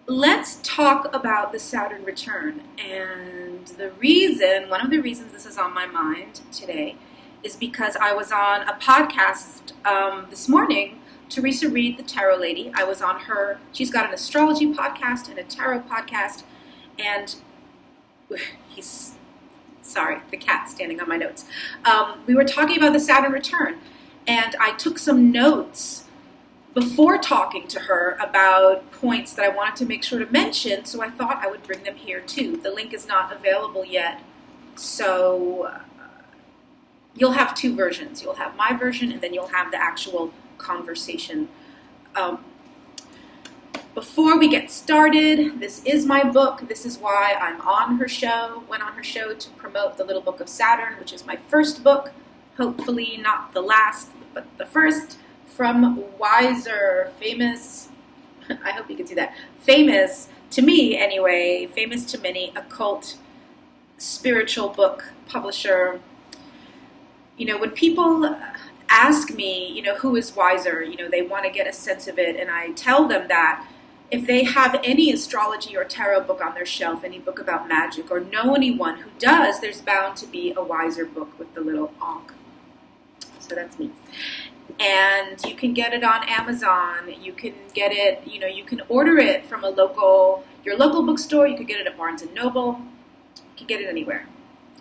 Let's talk about the Saturn return. And one of the reasons this is on my mind today is because I was on a podcast this morning. Teresa Reed, the tarot lady, I was on she's got an astrology podcast and a tarot podcast. And sorry, the cat standing on my notes. We were talking about the Saturn return. And I took some notes before talking to her about points that I wanted to make sure to mention, so I thought I would bring them here too. The link is not available yet, so you'll have two versions. You'll have my version, and then you'll have the actual conversation. Before we get started, this is my book. This is why I'm on her show. Went on her show to promote The Little Book of Saturn, which is my first book. Hopefully not the last, but the first. From Wiser, famous, I hope you can see that, famous, to me anyway, famous to many, occult, spiritual book publisher. You know, when people ask me, who is Wiser, they want to get a sense of it, and I tell them that if they have any astrology or tarot book on their shelf, any book about magic, or know anyone who does, there's bound to be a Wiser book with the little onk. So that's me. And you can get it on Amazon. You can get it, you can order it from your local bookstore. You can get it at Barnes & Noble. You can get it anywhere.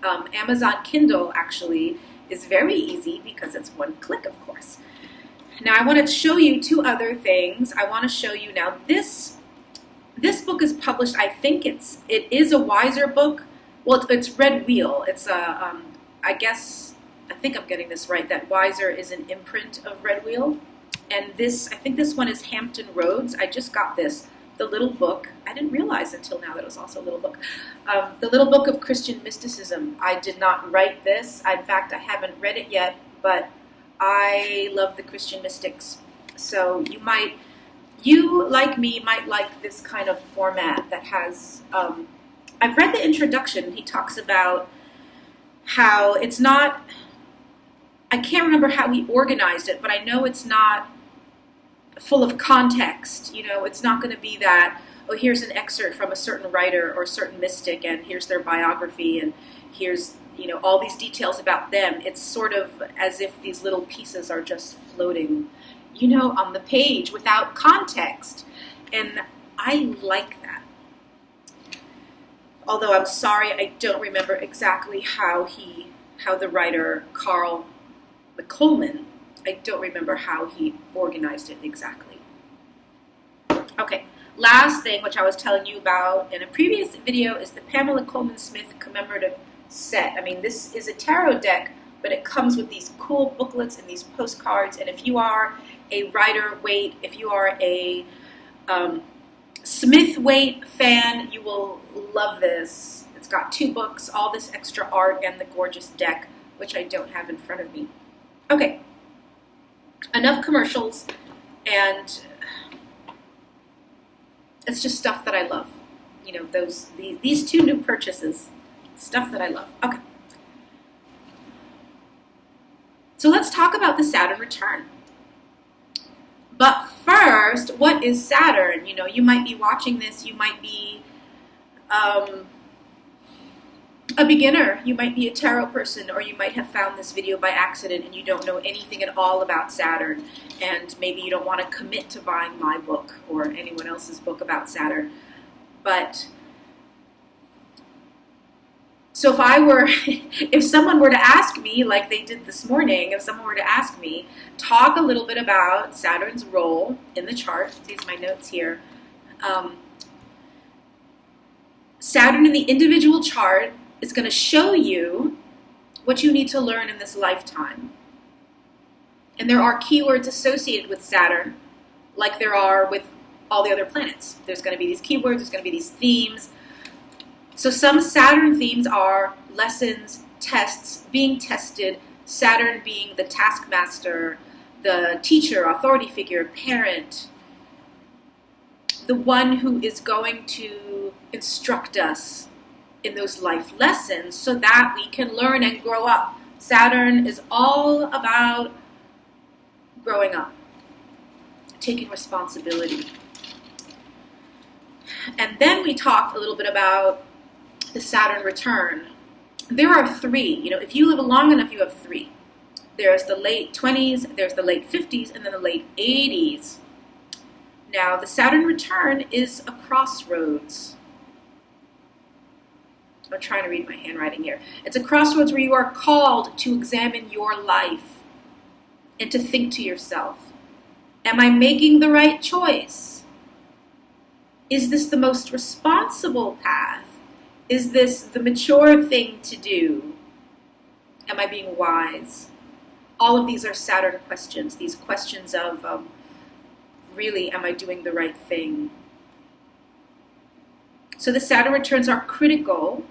Amazon Kindle, actually, is very easy because it's one click, of course. Now, I want to show you two other things. I want to show you now, this book is published, I think it is a Wiser book. Well, it's Red Wheel. It's I think I'm getting this right, that Wiser is an imprint of Red Wheel. And I think this one is Hampton Roads. I just got this, The Little Book. I didn't realize until now that it was also a little book. The Little Book of Christian Mysticism. I did not write this. In fact, I haven't read it yet, but I love the Christian mystics. So you like me, might like this kind of format that has, I've read the introduction. He talks about how it's not, I can't remember how he organized it, but I know it's not full of context. It's not going to be that, oh, here's an excerpt from a certain writer or a certain mystic, and here's their biography, and here's, all these details about them. It's sort of as if these little pieces are just floating, on the page without context. And I like that. Although I'm sorry, I don't remember exactly how the writer, Carl McColman, I don't remember how he organized it exactly. Okay, last thing, which I was telling you about in a previous video, is the Pamela Coleman Smith commemorative set. I mean, this is a tarot deck, but it comes with these cool booklets and these postcards, and if you are a Rider-Waite, if you are a Smith-Waite fan, you will love this. It's got two books, all this extra art, and the gorgeous deck, which I don't have in front of me. Okay, enough commercials, and it's just stuff that I love. These two new purchases, stuff that I love. Okay. So let's talk about the Saturn return. But first, what is Saturn? You might be watching this, you might be a beginner, you might be a tarot person, or you might have found this video by accident and you don't know anything at all about Saturn, and maybe you don't want to commit to buying my book or anyone else's book about Saturn. But so if someone were to ask me, like they did this morning, if someone were to ask me, talk a little bit about Saturn's role in the chart, these are my notes here. Saturn in the individual chart is going to show you what you need to learn in this lifetime. And there are keywords associated with Saturn, like there are with all the other planets. There's going to be these keywords, there's going to be these themes. So some Saturn themes are lessons, tests, being tested, Saturn being the taskmaster, the teacher, authority figure, parent, the one who is going to instruct us in those life lessons so that we can learn and grow up. Saturn is all about growing up, taking responsibility. And then we talked a little bit about the Saturn return. There are three. If you live long enough, you have three. There's the late 20s, there's the late 50s, and then the late 80s. Now, the Saturn return is a crossroads. I'm trying to read my handwriting here. It's a crossroads where you are called to examine your life and to think to yourself, am I making the right choice? Is this the most responsible path? Is this the mature thing to do? Am I being wise? All of these are Saturn questions, these questions of, really, am I doing the right thing? So the Saturn returns are critical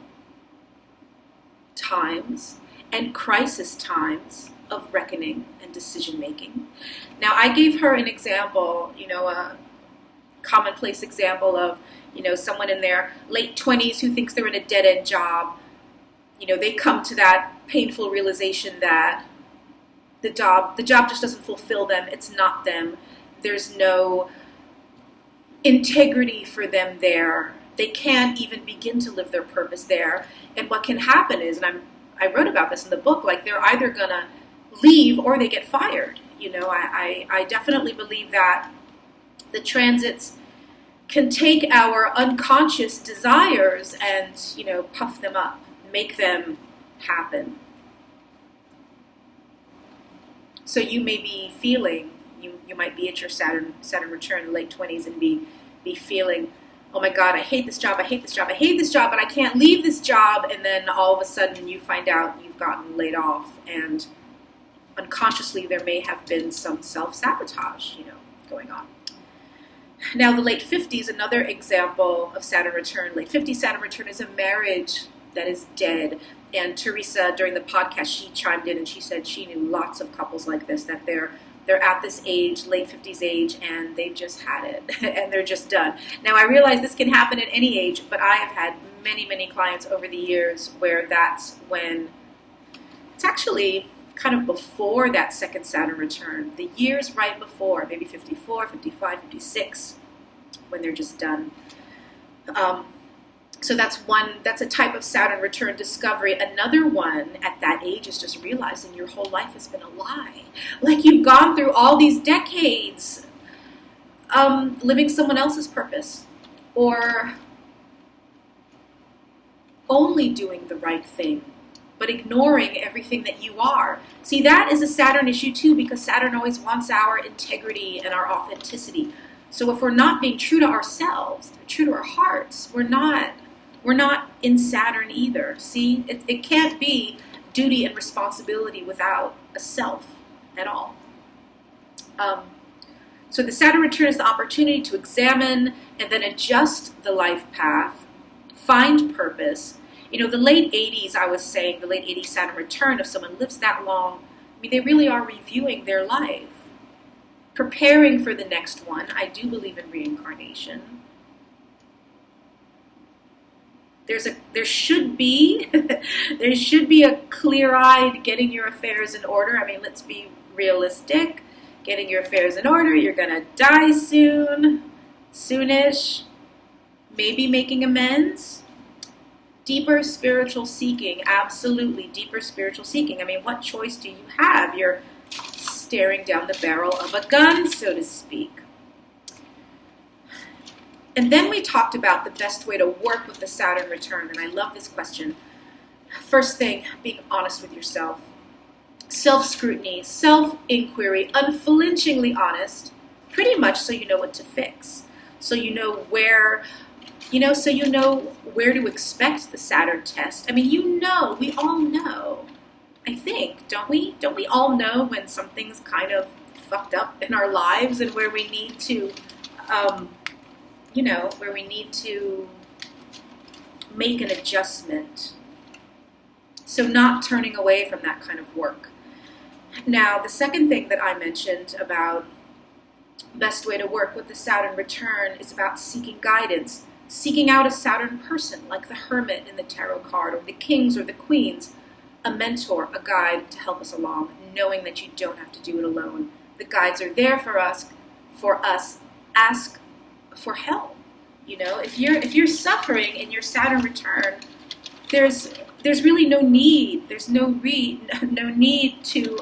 times and crisis times of reckoning and decision making. Now, I gave her an example, a commonplace example of, someone in their late 20s who thinks they're in a dead-end job. They come to that painful realization that the job just doesn't fulfill them. It's not them. There's no integrity for them there. They can't even begin to live their purpose there. And what can happen is, and I wrote about this in the book, like they're either going to leave or they get fired. I definitely believe that the transits can take our unconscious desires and, puff them up, make them happen. So you may be feeling, you might be at your Saturn return in the late 20s and be feeling, oh my God, I hate this job, I hate this job, I hate this job, but I can't leave this job. And then all of a sudden you find out you've gotten laid off, and unconsciously there may have been some self-sabotage, going on. Now, the late 50s, another example of Saturn return. Late 50s Saturn return is a marriage that is dead. And Teresa, during the podcast, she chimed in and she said she knew lots of couples like this, that they're at this age, late 50s age, and they've just had it, and they're just done. Now, I realize this can happen at any age, but I have had many, many clients over the years where that's when, it's actually kind of before that second Saturn return, the years right before, maybe 54, 55, 56, when they're just done. So that's a type of Saturn return discovery. Another one at that age is just realizing your whole life has been a lie. Like you've gone through all these decades living someone else's purpose, or only doing the right thing, but ignoring everything that you are. See, that is a Saturn issue too, because Saturn always wants our integrity and our authenticity. So if we're not being true to ourselves, true to our hearts, we're not in Saturn either. See, it can't be duty and responsibility without a self at all. So the Saturn return is the opportunity to examine and then adjust the life path, find purpose. The late 80s, I was saying, the late 80s Saturn return, if someone lives that long, they really are reviewing their life, preparing for the next one. I do believe in reincarnation. There should be a clear-eyed getting your affairs in order. Let's be realistic. Getting your affairs in order. You're gonna die soon, soonish. Maybe making amends. Deeper spiritual seeking, absolutely deeper spiritual seeking. What choice do you have? You're staring down the barrel of a gun, so to speak. And then we talked about the best way to work with the Saturn return, and I love this question. First thing, being honest with yourself. Self-scrutiny, self-inquiry, unflinchingly honest, pretty much so you know what to fix. So you know where to expect the Saturn test. We all know, I think, don't we? Don't we all know when something's kind of fucked up in our lives and where we need to, make an adjustment? So not turning away from that kind of work. Now, the second thing that I mentioned about best way to work with the Saturn return is about seeking guidance, seeking out a Saturn person like the Hermit in the tarot card, or the Kings or the Queens, a mentor, a guide to help us along, knowing that you don't have to do it alone. The guides are there for us. Ask for help. If you're suffering in your Saturn return, there's really no need. There's no need to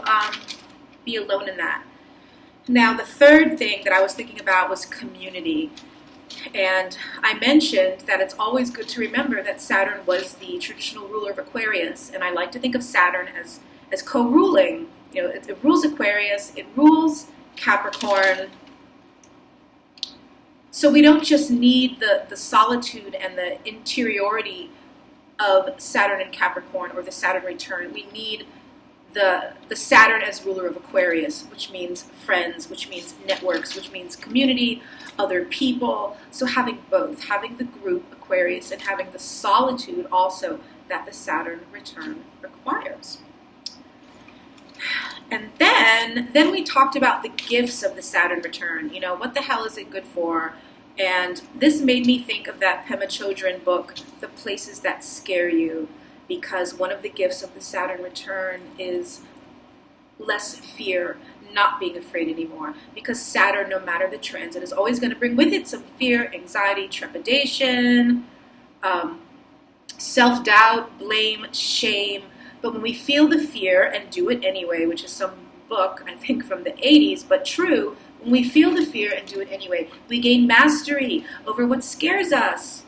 be alone in that. Now, the third thing that I was thinking about was community. And I mentioned that it's always good to remember that Saturn was the traditional ruler of Aquarius. And I like to think of Saturn as co-ruling. It rules Aquarius, it rules Capricorn. So we don't just need the solitude and the interiority of Saturn in Capricorn or the Saturn return. We need the Saturn as ruler of Aquarius, which means friends, which means networks, which means community, other people. So having both, having the group Aquarius and having the solitude also that the Saturn return requires. And then we talked about the gifts of the Saturn return. What the hell is it good for? And this made me think of that Pema Chodron book, The Places That Scare You, because one of the gifts of the Saturn return is less fear, not being afraid anymore. Because Saturn, no matter the transit, is always going to bring with it some fear, anxiety, trepidation, self-doubt, blame, shame. But when we feel the fear and do it anyway, which is some book, I think from the 80s, but true, when we feel the fear and do it anyway, we gain mastery over what scares us.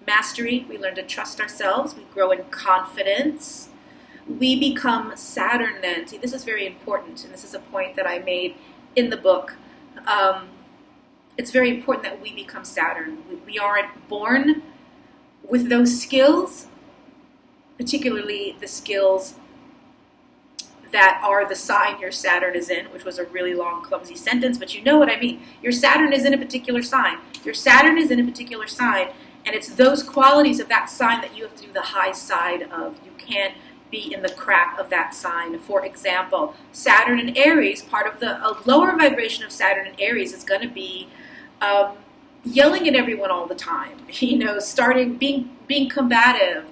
Mastery, we learn to trust ourselves, we grow in confidence, we become Saturn then. See, this is very important, and this is a point that I made in the book. It's very important that we become Saturn. We aren't born with those skills, particularly the skills that are the sign your Saturn is in, which was a really long, clumsy sentence, but you know what I mean. Your Saturn is in a particular sign. Your Saturn is in a particular sign, and it's those qualities of that sign that you have to do the high side of. You can't be in the crap of that sign. For example, Saturn in Aries, part of a lower vibration of Saturn in Aries is going to be yelling at everyone all the time, starting being combative,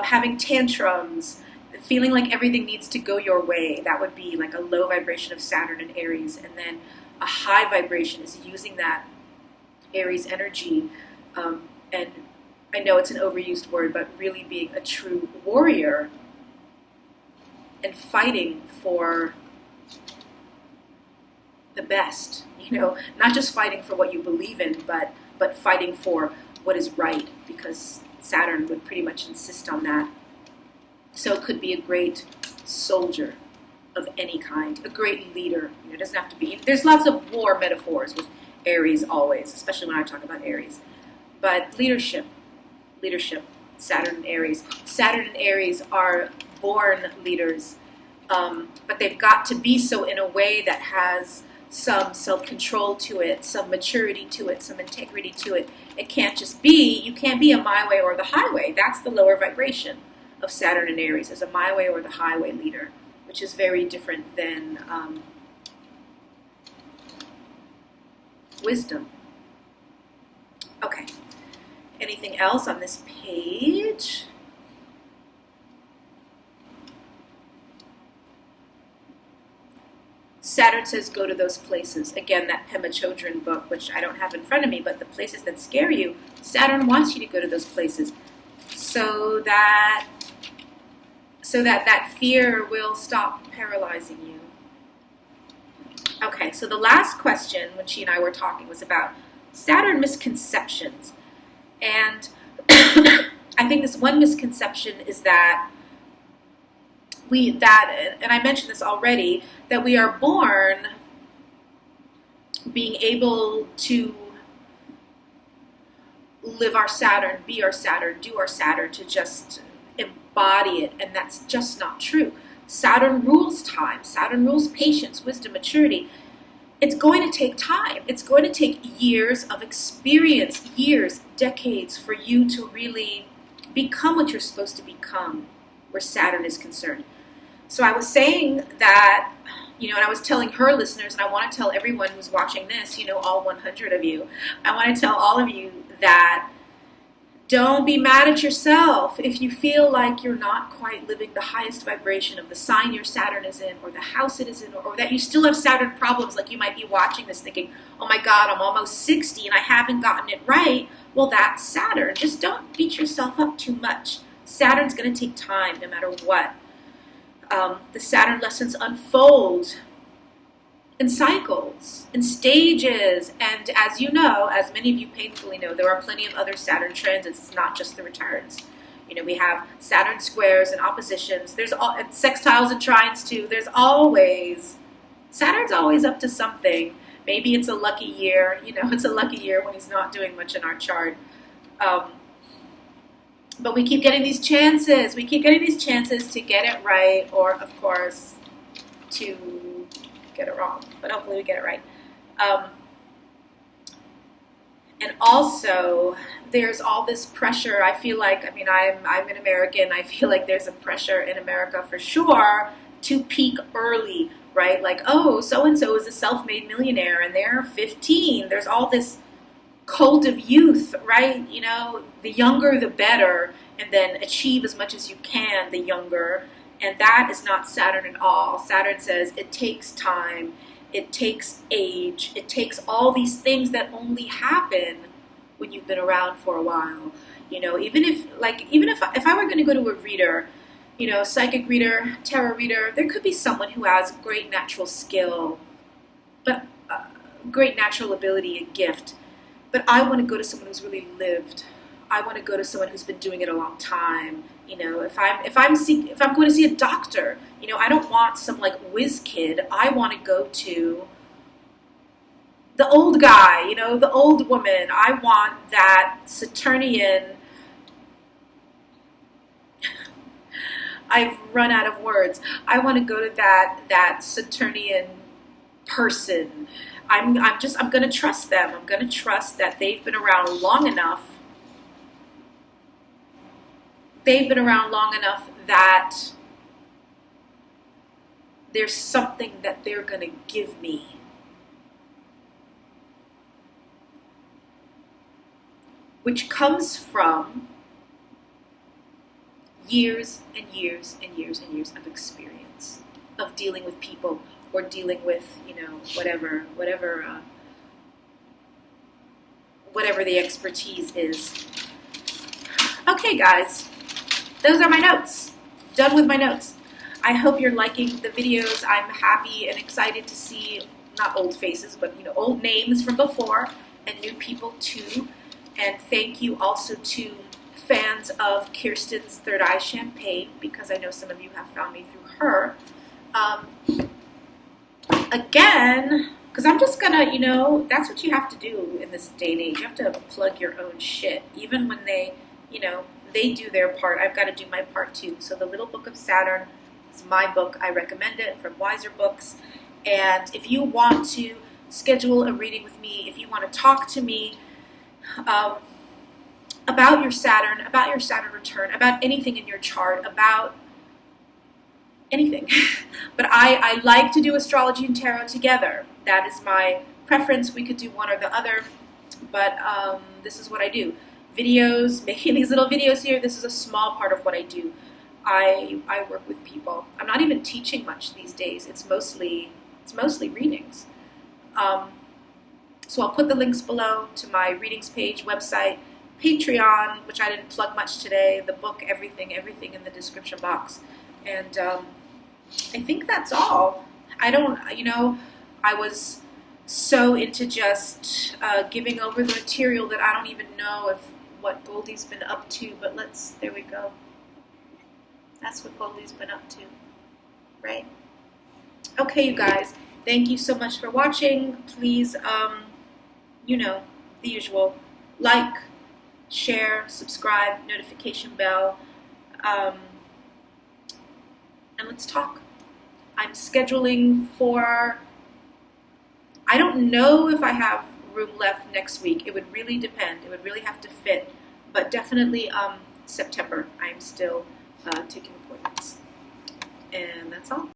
having tantrums, feeling like everything needs to go your way. That would be like a low vibration of Saturn in Aries. And then a high vibration is using that Aries energy, and I know it's an overused word, but really being a true warrior and fighting for the best, not just fighting for what you believe in, but fighting for what is right, because Saturn would pretty much insist on that. So it could be a great soldier of any kind, a great leader. It doesn't have to be. There's lots of war metaphors with Aries always, especially when I talk about Aries. But leadership, Saturn and Aries. Saturn and Aries are born leaders, but they've got to be so in a way that has some self-control to it, some maturity to it, some integrity to it. It can't just be, you can't be a my way or the highway. That's the lower vibration of Saturn and Aries, as a my way or the highway leader, which is very different than wisdom. Okay. Anything else on this page? Saturn says go to those places. Again, that Pema Chodron book, which I don't have in front of me, but the places that scare you, Saturn wants you to go to those places so that fear will stop paralyzing you. Okay, so the last question when she and I were talking was about Saturn misconceptions. And I think this one misconception is that and I mentioned this already, that we are born being able to live our Saturn, be our Saturn, do our Saturn, to just embody it, and that's just not true. Saturn rules time. Saturn rules patience, wisdom, maturity. It's going to take time. It's going to take years of experience, years, decades, for you to really become what you're supposed to become where Saturn is concerned. So I was saying that, and I was telling her listeners, and I want to tell everyone who's watching this, all 100 of you, I want to tell all of you that Don't be mad at yourself if you feel like you're not quite living the highest vibration of the sign your Saturn is in, or the house it is in, or that you still have Saturn problems. Like you might be watching this thinking, oh my God, I'm almost 60 and I haven't gotten it right. Well, that's Saturn. Just don't beat yourself up too much. Saturn's going to take time no matter what. The Saturn lessons unfold in cycles, in stages, and as you know, as many of you painfully know, there are plenty of other Saturn transits. It's not just the returns. You know, we have Saturn squares and oppositions. There's and sextiles and trines too. Saturn's always up to something. Maybe it's a lucky year. You know, it's a lucky year when he's not doing much in our chart. But we keep getting these chances. We keep getting these chances to get it right, or of course, to get it wrong, but hopefully we get it right. And also, there's all this pressure. I feel like, I mean, I'm an American. I feel like there's a pressure in America for sure to peak early, right? Like, oh, so-and-so is a self-made millionaire and they're 15. There's all this cult of youth, right? You know, the younger the better, and then achieve as much as you can the younger. And that is not Saturn at all. Saturn says it takes time, it takes age, it takes all these things that only happen when you've been around for a while. You know, even if I were going to go to a reader, you know, psychic reader, tarot reader, there could be someone who has great natural skill, but great natural ability and gift. But I want to go to someone who's really lived. I want to go to someone who's been doing it a long time. You know, if I'm going to see a doctor, you know, I don't want some like whiz kid. I want to go to the old guy, you know, the old woman. I want that Saturnian. I've run out of words. I want to go to that Saturnian person. I'm going to trust them. I'm going to trust that they've been around long enough. They've been around long enough that there's something that they're going to give me. Which comes from years and years and years and years of experience of dealing with people or dealing with, you know, whatever the expertise is. Okay, guys. Those are my notes. Done with my notes. I hope you're liking the videos. I'm happy and excited to see, not old faces, but, you know, old names from before and new people too. And thank you also to fans of Kirsten's Third Eye Champagne, because I know some of you have found me through her. Again, because I'm just gonna, you know, that's what you have to do in this day and age. You have to plug your own shit, even when they, you know, they do their part. I've got to do my part too. So the Little Book of Saturn is my book. I recommend it from Wiser Books. And if you want to schedule a reading with me, if you want to talk to me about your Saturn return, about anything in your chart, about anything. But I like to do astrology and tarot together. That is my preference. We could do one or the other, but this is what I do. Videos, making these little videos here, this is a small part of what I do. I work with people. I'm not even teaching much these days. It's mostly readings. So I'll put the links below to my readings page, website, Patreon, which I didn't plug much today, the book, everything in the description box. And I think that's all. I was so into just giving over the material that I don't even know what Goldie's been up to, but there we go. That's what Goldie's been up to, right? Okay, you guys, thank you so much for watching. Please, you know, the usual, like, share, subscribe, notification bell, and let's talk. I'm scheduling for, I don't know if I have room left next week. It would really depend. It would really have to fit, but definitely September. I'm still taking appointments, and that's all.